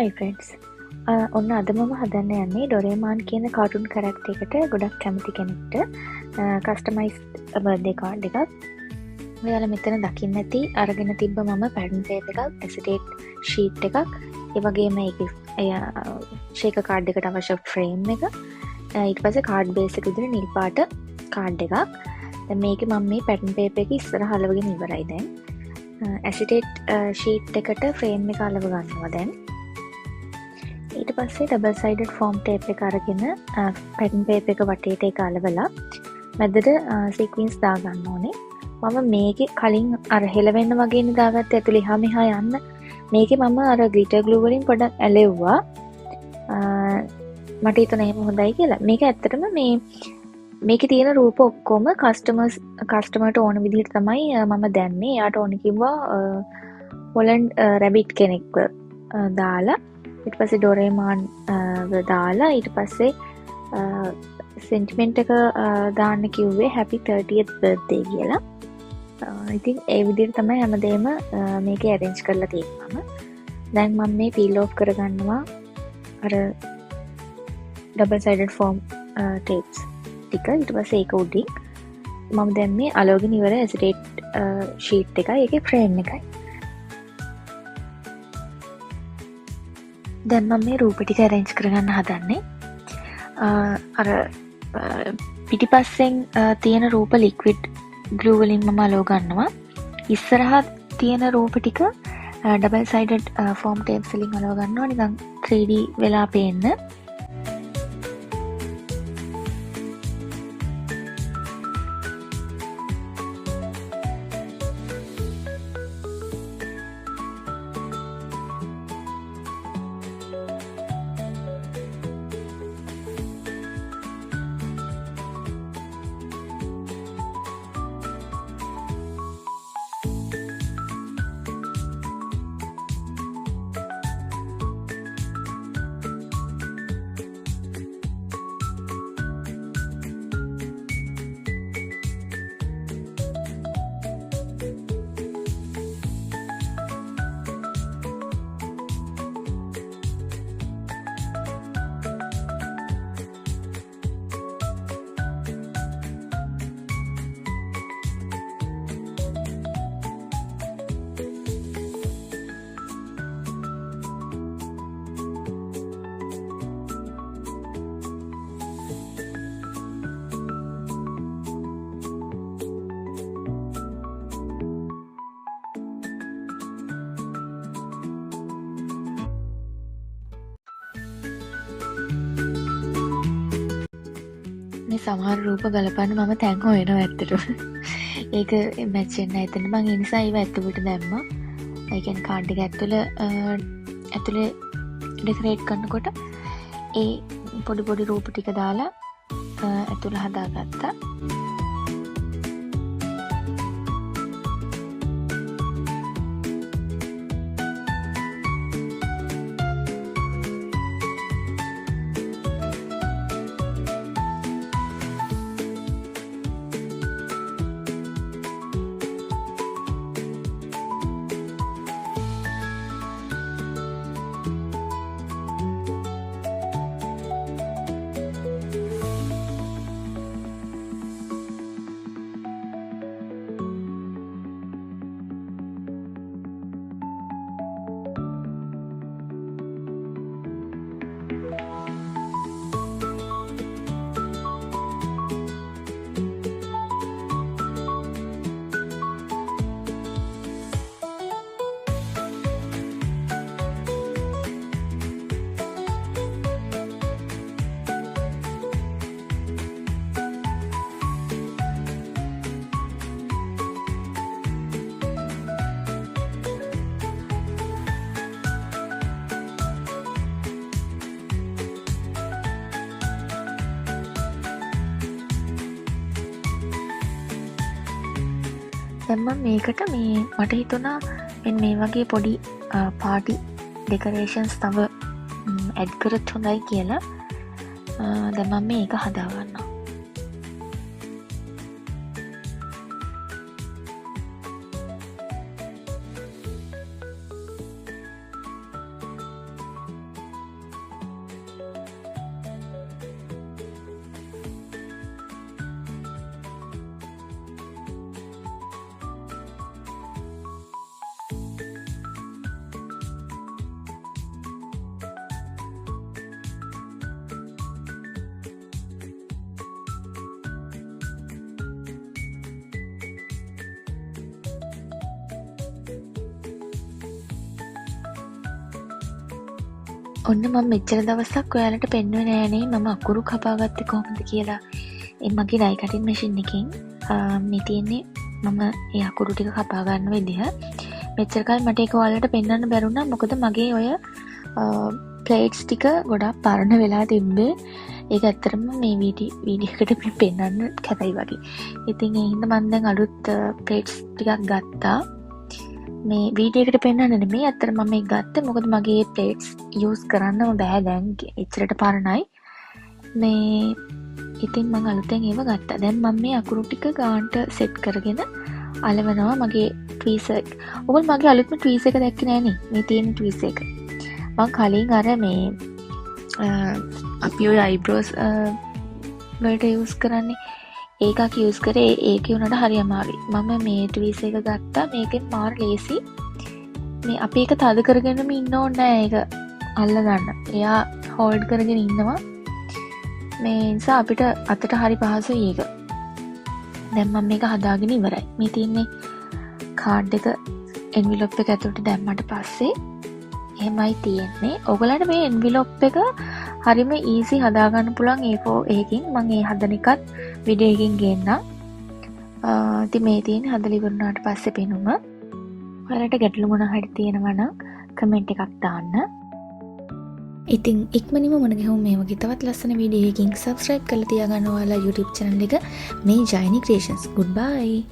Hi friends. ඔන්න අද මම හදන්න යන්නේ ඩොරේමාන් කියන කාටුන් කැරක්ටර් එකට ගොඩක් කැමති කෙනෙක්ට කස්ටමයිස්ඩ් බර්ත්ඩේ කාඩ් එකක්. ඔයාලා මෙතන දකින්න ඇති අරගෙන තිබ්බ මම පැටර්න් පේපර් එකක්, ඇසිටේට් ෂීට් එකක්, ඒ වගේම ෂේකර් කාඩ් එකට අවශ්‍ය ෆ්‍රේම් එක, ඊට පස්සේ කාඩ් බේස් එක විදිහට නිල් පාට කාඩ් එකක්. දැන් මේකේ මම මේ පැටර්න් පේපර් එක ඉස්සරහ අලවගෙන ඉවරයි දැන්. ඇසිටේට් ෂීට් එකට ෆ්‍රේම් එක අලව ගන්නවා දැන්. ඊට පස්සේ ඩබල් සයිඩඩ් ෆෝම් ටේප් එක අරගෙන පැටර්න් පේපර් එක වටේට ඒක අලවලා මැදට සීක්වෙන්ස් දාගන්න ඕනේ. මම මේකේ කලින් අර හෙලවෙන්න වගේනේ දාගත්තේ ඇතුළේ එහා මෙහා යන්න. මේකේ මම අර ග්ලිටර් ග්ලූ වලින් පොඩක් ඇලෙව්වා. මට හිතුණා එහෙම හොඳයි කියලා. මේක ඇත්තටම මේකේ තියෙන රූප ඔක්කොම කස්ටමර්ට ඕන විදිහට තමයි මම දැම්මේ. එයාට ඕන කිව්වා හොලන්ඩ් රැබිට් කෙනෙක්ව දාලා, ඊට පස්සේ ඩොරේමාන් දාලා, ඊට පස්සේ සෙන්ටිමෙන්ට් එක දාන්න කිව්වේ happy 30th birthday කියලා. ඉතින් ඒ විදිහට තමයි හැමදේම මේකේ arrange කරලා තියෙන්නේ. දැන් මම මේ peel off කරගන්නවා අර double sided foam tapes ටික. ඊට පස්සේ ඒක උඩින් මම දැන් මේ අලෝගින් ඉවර ඇසිටේට් ෂීට් එකයි ඒකේ ෆ්‍රේම් එකයි. දැන් මම මේ රූප ටික arrange කරගන්න හදන්නේ. අර පිටිපස්සෙන් තියෙන රූප ලික්විඩ් ග්ලූ වලින් මම අලව ගන්නවා. ඉස්සරහා තියෙන රූප ටික ඩබල් සයිඩඩ් ෆෝම් ටේප්ස් වලින් අලව ගන්නවා නිකන් 3D වෙලා පේන්න. මේ සමහර රූප ගලපන්න මම තැන් හොයනවා ඇත්තටම. ඒක මැච් වෙන්නේ නැහැ එතන. මම ඒ නිසා ඒව ඇතුළට දැම්මා. ඒ කියන්නේ කාඩ් එක ඇතුලේ ඩෙකරේට් කරනකොට ඒ පොඩි රූප ටික දාලා ඇතුළ හදාගත්තා. දැන් මම මේකට මට හිතුණා මෙන්න මේ වගේ පොඩි පාටි ඩෙකරේෂන්ස් තව ඇඩ් කරත් හොඳයි කියලා. දැන් මම මේක හදා ගන්නවා. ඔන්න මම මෙච්චර දවසක් ඔයාලට පෙන්නුවේ නෑනේ මම අකුරු කපාගත්තේ කොහොමද කියලා. ඒ මගේ ඩයි කටින් මැෂින් එකෙන් මේ තියෙන්නේ මම ඒ අකුරු ටික කපා ගන්න විදිහ. මෙච්චර කල් මට ඒක ඔයාලට පෙන්වන්න බැරුණා මොකද මගේ ඔය ප්ලේට්ස් ටික ගොඩාක් පරණ වෙලා තිබ්බේ. ඒක ඇත්තටම මේ වීඩියෝ එකට පෙන්වන්න කැතයි වගේ. ඉතින් ඒ හින්දා මම දැන් අලුත් ප්ලේට්ස් ටිකක් ගත්තා. මේ වීඩියෝ එකට පෙන්වන්න නෙමෙයි ඇත්තටම මම ඒක ගත්තේ මොකද මගේ ප්ලේට්ස් යූස් කරන්නම බෑ දැන් එච්චරට පරණයි. මේ ඉතින් මම අලුතෙන් ඒව ගත්තා. දැන් මම මේ අකුරු ටික ගානට සෙට් කරගෙන අලවනවා මගේ ට්වීසර් එක. ඔයගොල්ලෝ මගේ අලුත්ම ට්වීසර් එක දැක්කේ නෑනේ. මේ තියෙන ට්වීසර් එක. මම කලින් අර මේ අපි ඔය අයිබ්‍රෝස් වලට යූස් කරන්නේ ඒකක් යූස් කරේ ඒකේ උනට හරි අමාරුයි. මම මේ ට්වීසර් එක ගත්තා. මේකෙන් මාර ලේසි. මේ අපි ඒක තද කරගෙනම ඉන්න ඕනේ නෑ ඒක අල්ල ගන්න. එයා හෝල්ඩ් කරගෙන ඉන්නවා. මේ නිසා අපිට අතට හරි පහසුයි ඒක. දැන් මම මේක හදාගෙන ඉවරයි. මේ තියෙන්නේ කාඩ් එක එන්විලොප් එක ඇතුළට දැම්මට පස්සේ එහෙමයි තියෙන්නේ. ඔයගලන්ට මේ එන්විලොප් එක හරිම ඊසි හදාගන්න පුළුවන් A4 එකකින්. මම ඒ හදන එකත් වීඩියෝ එකකින් ගේන්නම්. ඉතින් මේ තියෙන්නේ හදලා ඉවරනාට පස්සේ පෙනුම. ඔයාලට ගැටලු මොනවා හරි තියෙනවා නම් කමෙන්ට් එකක් දාන්න. ඉතින් ඉක්මනින්ම මොන ගහමු මේ වගේ තවත් ලස්සන වීඩියෝ එකකින් subscribe කරලා තියාගන්න ඔයාලා YouTube channel එක මේ ජයනි ක්‍රියේෂන්ස්. goodbye.